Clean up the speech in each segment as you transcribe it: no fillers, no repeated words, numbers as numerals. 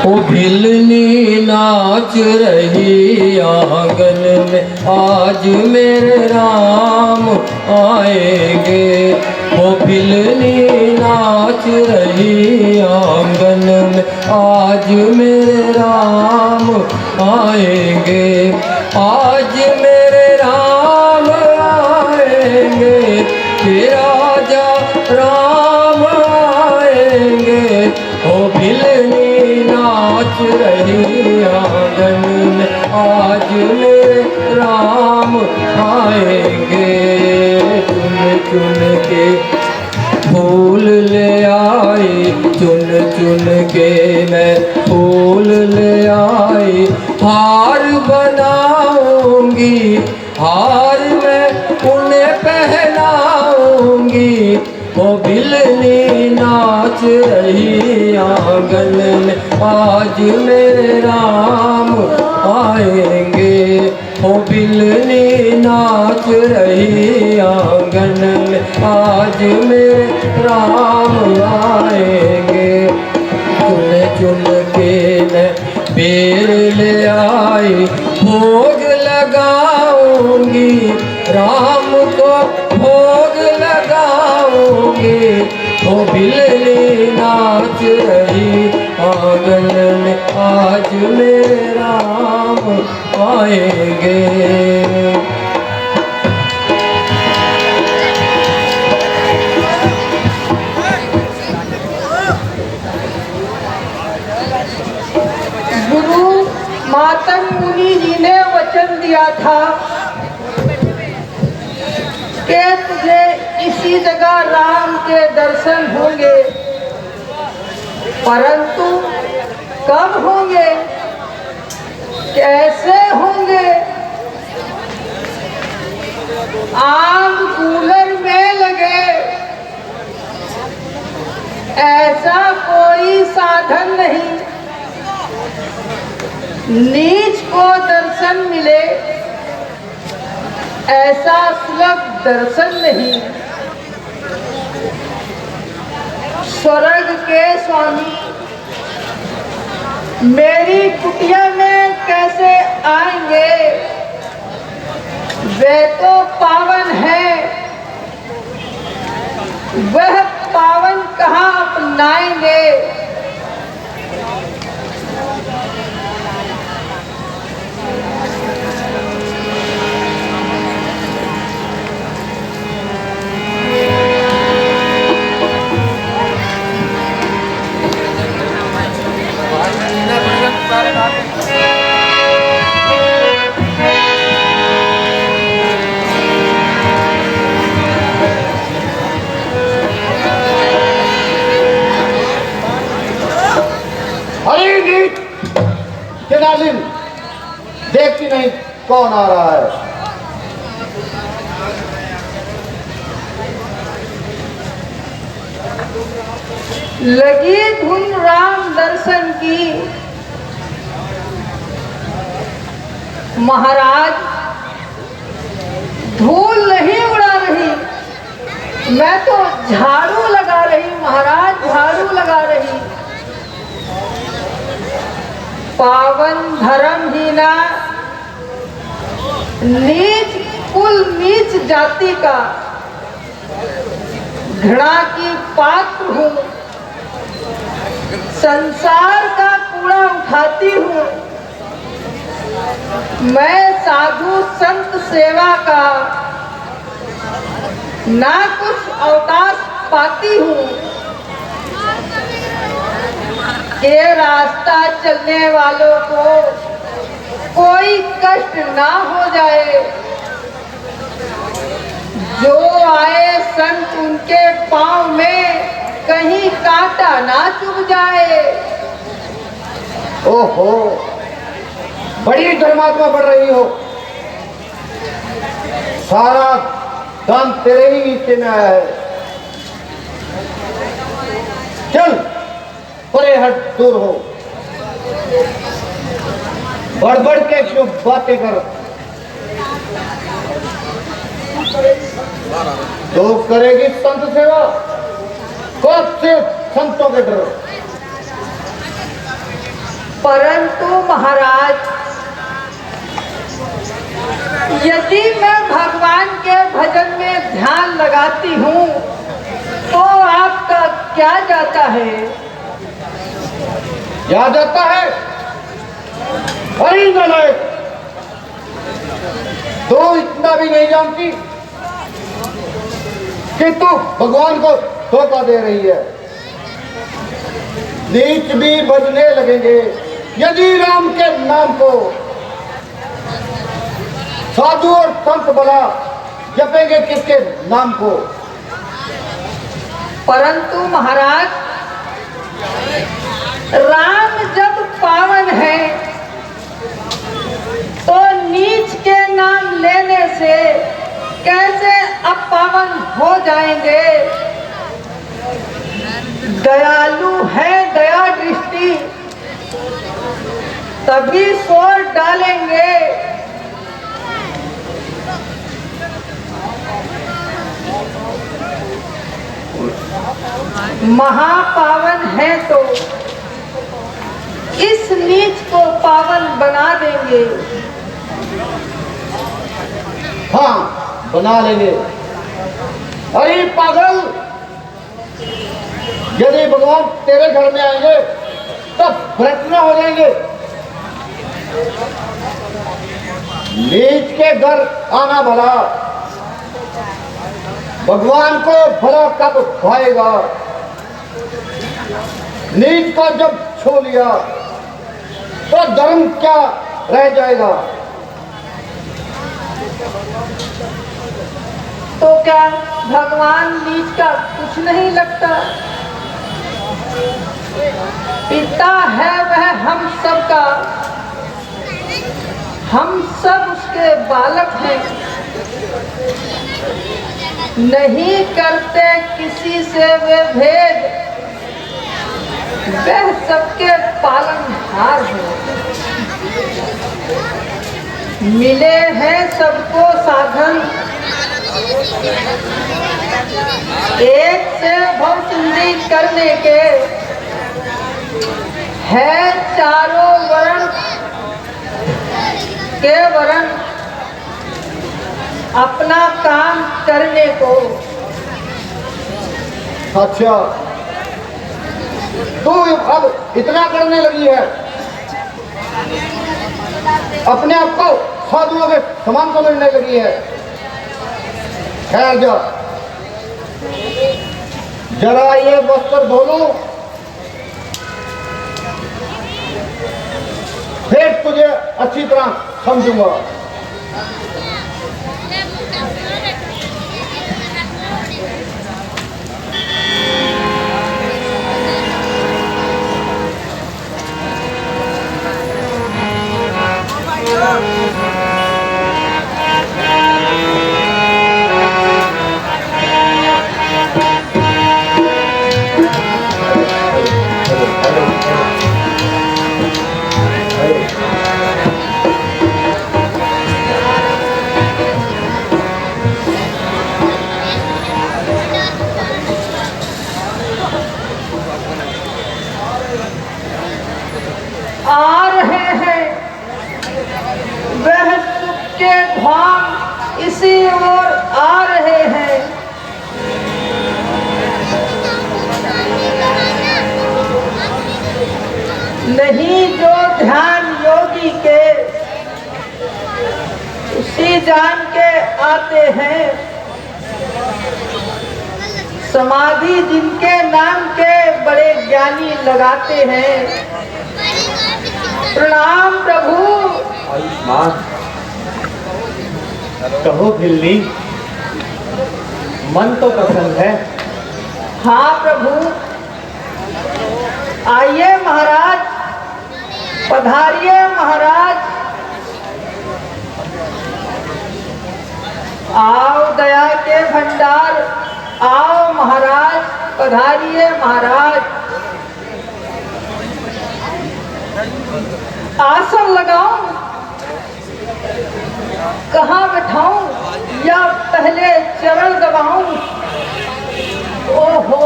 ओ भिलनी नाच रही आंगन में, आज मेरे राम आएंगे। ओ भिलनी नाच रही आंगन में, आज मेरे राम आएंगे। आज मेरे राम आएंगे, तेरा राजा राम आएंगे। ओ भिलनी नाच रही आंगन में, आज मेरे राम आएंगे। चुन चुन के फूल ले आई, चुन चुन के मैं फूल ले आई। हार बनाऊंगी, हार मैं उन्हें पहनाऊंगी। ओ भिलनी नाच रही आंगन में, आज मेरे राम आएंगे। ओ भिलनी नाच रही आंगन में, आज मेरे राम आएंगे। चुन चुन के मैं बेर ले आई, भोग लगाऊंगी, राम को भोग लगाऊंगी। ओ भिलनी नाच रही आंगन में, आज मेरे राम आएंगे। गुरु मातंग मुनि जी ने वचन दिया था कि तुझे इसी जगह राम के दर्शन होंगे, परंतु कब होंगे, कैसे होंगे? आग कूलर में लगे ऐसा कोई साधन नहीं, नीच को दर्शन मिले ऐसा सुलभ दर्शन नहीं। स्वर्ग के स्वामी मेरी कुटिया में कैसे आएंगे? वे तो पावन है, वह पावन कहाँ अपनाएंगे? देखती नहीं कौन आ रहा है। लगी धुन राम दर्शन की, महाराज धूल नहीं उड़ा रही, मैं तो झाड़ू लगा रही महाराज, झाड़ू लगा रही। पावन धर्महीना नीच कुल नीच जाति का घृणा की पात्र हूँ, संसार का कूड़ा उठाती हूँ। मैं साधु संत सेवा का ना कुछ अवकाश पाती हूँ। ये रास्ता चलने वालों को कोई कष्ट ना हो जाए, जो आए संत उनके पांव में कहीं कांटा ना चुभ जाए। ओहो, बड़ी धर्मात्मा बढ़ रही हो, सारा काम तेरे ही नीचे में आया है। चल परे हट, दूर हो, बढ़ बढ़ के क्यों बातें कर। तो करेगी संत सेवा, कब से संतों के डर। परंतु महाराज, यदि मैं भगवान के भजन में ध्यान लगाती हूँ तो आपका क्या जाता है? क्या जाता है? अरे नालायक, तो इतना भी नहीं जानती कि तू भगवान को धोखा दे रही है। नीच भी बजने लगेंगे यदि राम के नाम को साधु और संत बला जपेंगे किसके नाम को। परंतु महाराज, राम जब पावन है तो नीच के नाम लेने से कैसे अपावन हो जाएंगे? दयालु है दया दृष्टि, तभी शोर डालेंगे। महापावन है तो इस नीच को पावन बना देंगे। हाँ, बना लेंगे। अरे पागल, यदि भगवान तेरे घर में आएंगे तब भ्रष्ट हो जाएंगे। नीच के घर आना भला, भगवान को भला कब भाएगा। नीच को जब छू लिया तो धर्म क्या रह जाएगा। तो क्या भगवान नीच का कुछ नहीं लगता? पिता है वह हम सबका, हम सब उसके बालक हैं। नहीं करते किसी से वे भेद, वह सबके पालनहार है। मिले हैं सबको साधन, एक से भवसुंदी करने के, है चारों वर्ण के वरण अपना काम करने को। अच्छा, तू अब इतना करने लगी है, अपने आप को साधुओं के समान समझने लगी है। खैर जा, जरा ये वस्त्र धो, फिर तुझे अच्छी तरह समझूंगा। आ रहे हैं वह सुख के धाम, इसी ओर आ रहे हैं। नहीं जो ध्यान योगी के, उसी जान के आते हैं। समाधि जिनके नाम के बड़े ज्ञानी लगाते हैं। प्रणाम प्रभु। आयुष्मान, कहो भिल्ली, मन तो प्रसन्न है। हाँ प्रभु, आइए महाराज, पधारिए महाराज। आओ दया के भंडार, आओ महाराज, पधारिए महाराज। आसन लगाऊं, कहाँ बैठाऊं या पहले चरण दबाऊं? ओहो,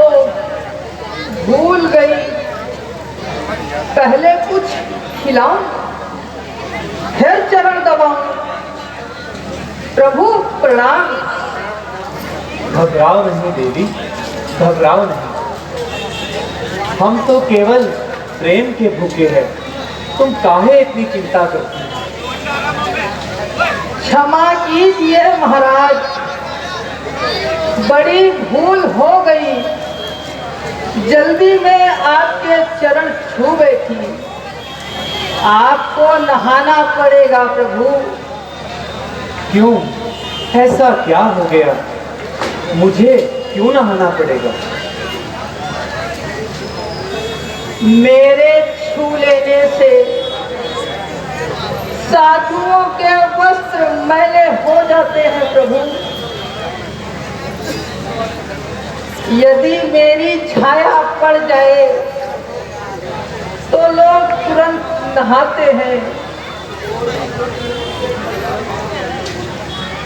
भूल गई, पहले कुछ खिलाऊं, फिर चरण दबाऊं। प्रभु प्रणाम। घबराओ नहीं देवी, घबराओ नहीं। हम तो केवल प्रेम के भूखे हैं, तुम काहे इतनी चिंता करती हो? क्षमा कीजिए महाराज, बड़ी भूल हो गई। जल्दी में आपके चरण छू बैठी। आपको नहाना पड़ेगा प्रभु। क्यों, ऐसा क्या हो गया? मुझे क्यों नहाना पड़ेगा? मेरे छू लेने से साधुओं के वस्त्र मैले हो जाते हैं प्रभु। यदि मेरी छाया पड़ जाए तो लोग तुरंत नहाते हैं।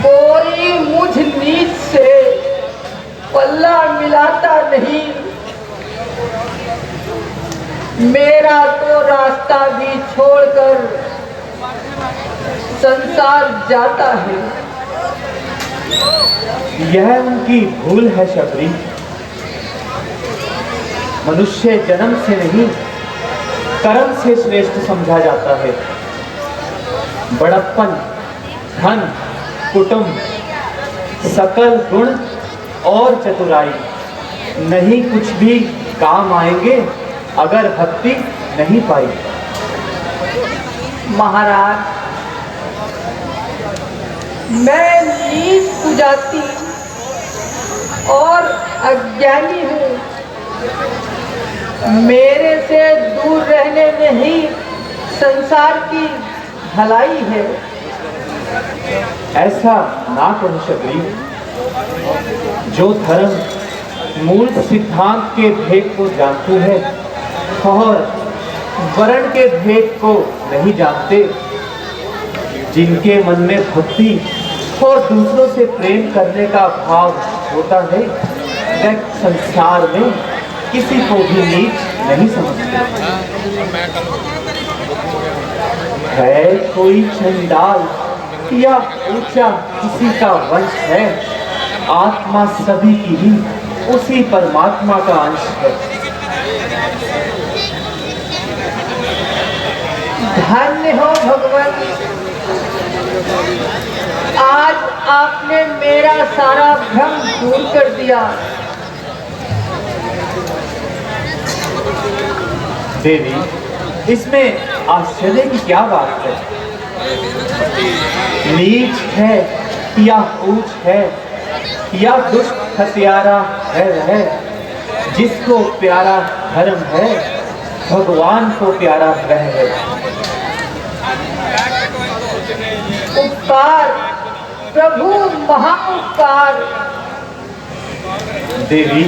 कोई मुझ नीच से पल्ला मिलाता नहीं। मेरा तो रास्ता भी छोड़कर संसार जाता है। यह उनकी भूल है शबरी। मनुष्य जन्म से नहीं, कर्म से श्रेष्ठ समझा जाता है। बड़प्पन, धन, कुटुंब, सकल गुण और चतुराई नहीं कुछ भी काम आएंगे अगर भक्ति नहीं पाई। महाराज, मैं नीच कुजाती और अज्ञानी हूँ। मेरे से दूर रहने में ही संसार की भलाई है। ऐसा ना कहो शबरी। जो धर्म मूल सिद्धांत के भेद को जानते हैं और वर्ण के भेद को नहीं जानते, जिनके मन में भक्ति और दूसरों से प्रेम करने का भाव होता है, वह संसार में किसी को भी नीच नहीं समझते। है कोई चंडाल या ऊंचा किसी का वंश है, आत्मा सभी की ही उसी परमात्मा का अंश है। धन्य हो भगवान, आज आपने मेरा सारा भ्रम दूर कर दिया। देवी, इसमें आश्चर्य की क्या बात है? नीच है या ऊंच है या दुष्ट हत्यारा है वह, जिसको प्यारा धर्म है भगवान को प्यारा वह है। उपकार प्रभु, महाउपकार। देवी,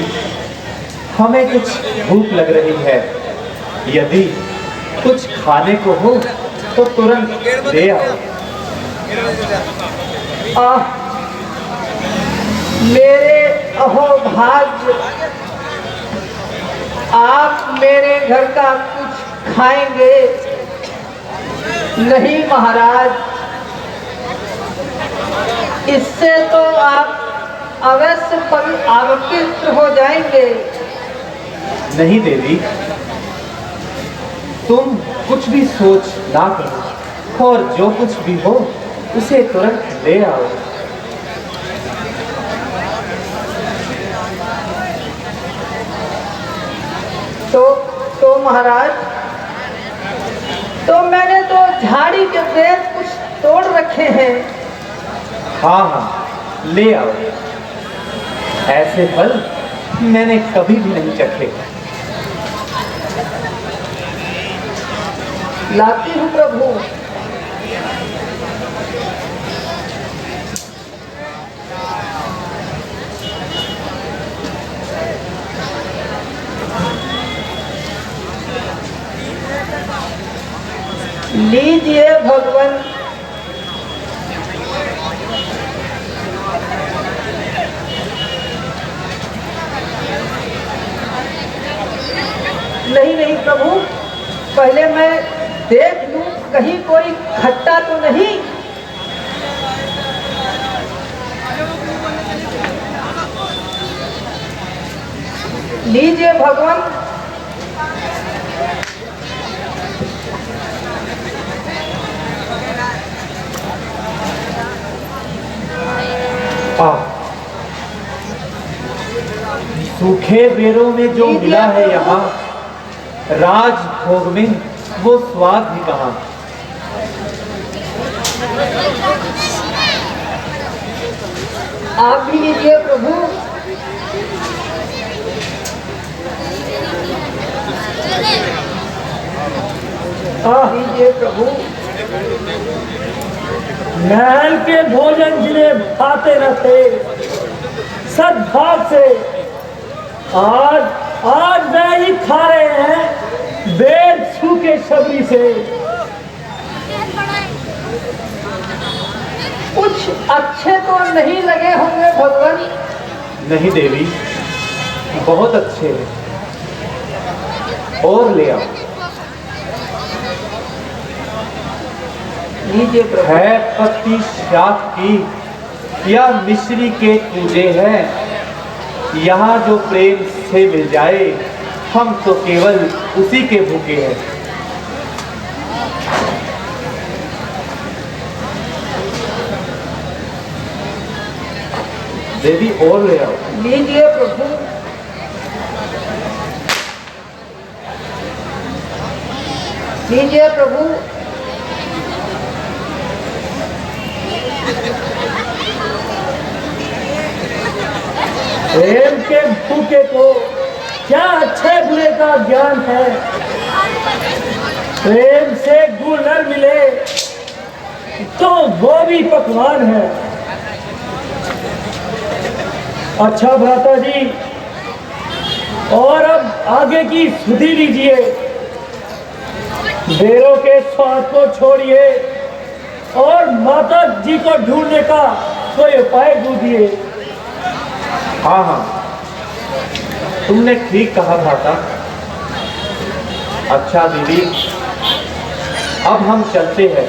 हमें कुछ भूख लग रही है। यदि कुछ खाने को हो तो तुरंत ले आओ। मेरे अहोभाग्य, आप मेरे घर का कुछ खाएंगे? नहीं महाराज, इससे तो आप अवश्य अपवित्र हो जाएंगे। नहीं देवी, तुम कुछ भी सोच ना करो और जो कुछ भी हो उसे तुरंत ले आओ। तो महाराज, तो मैंने तो झाड़ी के पेड़ कुछ तोड़ रखे हैं। हाँ हाँ, ले आओ। ऐसे फल मैंने कभी भी नहीं चखे। लाती हूँ प्रभु। लीजिए भगवान। नहीं नहीं प्रभु, पहले मैं देख लूं कहीं कोई खट्टा तो नहीं। लीजिए भगवान। सूखे बेरों में जो मिला है यहाँ, राज भोग में वो स्वाद भी कहाँ। आप भी लीजिए प्रभु। लीजिए प्रभु। महल के भोजन जिन्हें खाते न थे सद्भाव से, आज वह ही खा रहे हैं बेर सूखे शबरी से। कुछ अच्छे तो नहीं लगे होंगे भगवान? नहीं देवी, बहुत अच्छे हैं, और ले आओ। लीजिए प्रभु। है पत्ती शाख की या मिश्री के पूजे हैं, यहाँ जो प्रेम से मिल जाए हम तो केवल उसी के भूखे हैं। देवी और ले आओ। लीजिए प्रभु। लीजिए प्रभु। प्रेम के भूखे को क्या अच्छे बुरे का ज्ञान है। प्रेम से गुण न मिले तो वो भी पकवान है। अच्छा भ्राता जी, और अब आगे की सुधि लीजिए। बेरों के स्वाद को छोड़िए और माता जी को ढूंढने का कोई उपाय ढूंढिए। हाँ हाँ, तुमने ठीक कहा भ्राता। अच्छा दीदी, अब हम चलते हैं।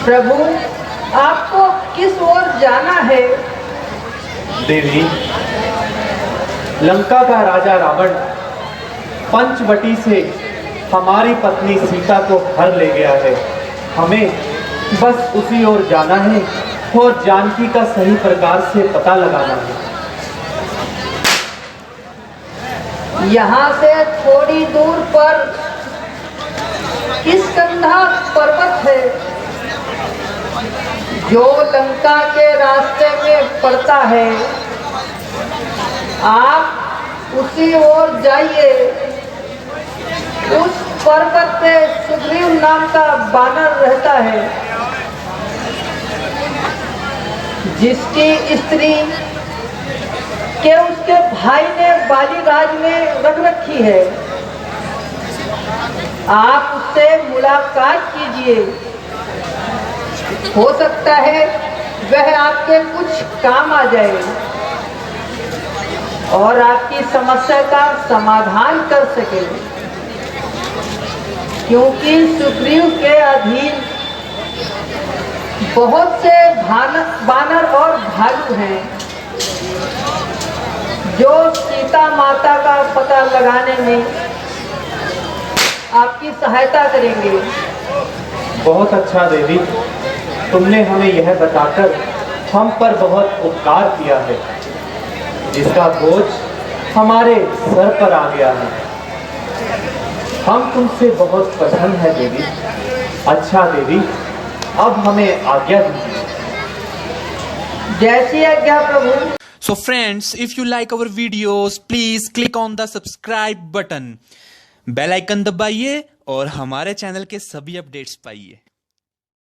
प्रभु, आपको किस ओर जाना है? देवी, लंका का राजा रावण पंचवटी से हमारी पत्नी सीता को हर ले गया है। हमें बस उसी ओर जाना है और जानकी का सही प्रकार से पता लगाना है। यहाँ से थोड़ी दूर पर किष्किंधा पर्वत है जो लंका के रास्ते में पड़ता है। आप उसी ओर जाइए। उस पर्वत पे सुग्रीव नाम का बानर रहता है जिसकी स्त्री के उसके भाई ने बालीराज में रख रखी है। आप उससे मुलाकात कीजिए, हो सकता है वह आपके कुछ काम आ जाए और आपकी समस्या का समाधान कर सके, क्योंकि सुग्रीव के अधीन बहुत से बानर और भालू हैं जो सीता माता का पता लगाने में आपकी सहायता करेंगे। बहुत अच्छा देवी, तुमने हमें यह बताकर हम पर बहुत उपकार किया है, जिसका बोझ हमारे सर पर आ गया है। हम तुमसे बहुत प्रसन्न है देवी। अच्छा देवी, अब हमें आज्ञा दीजिए। जैसी आज्ञा प्रभु। So friends, if you like our videos, please click on the subscribe button, bell icon दबाइए और हमारे चैनल के सभी अपडेट्स पाइए।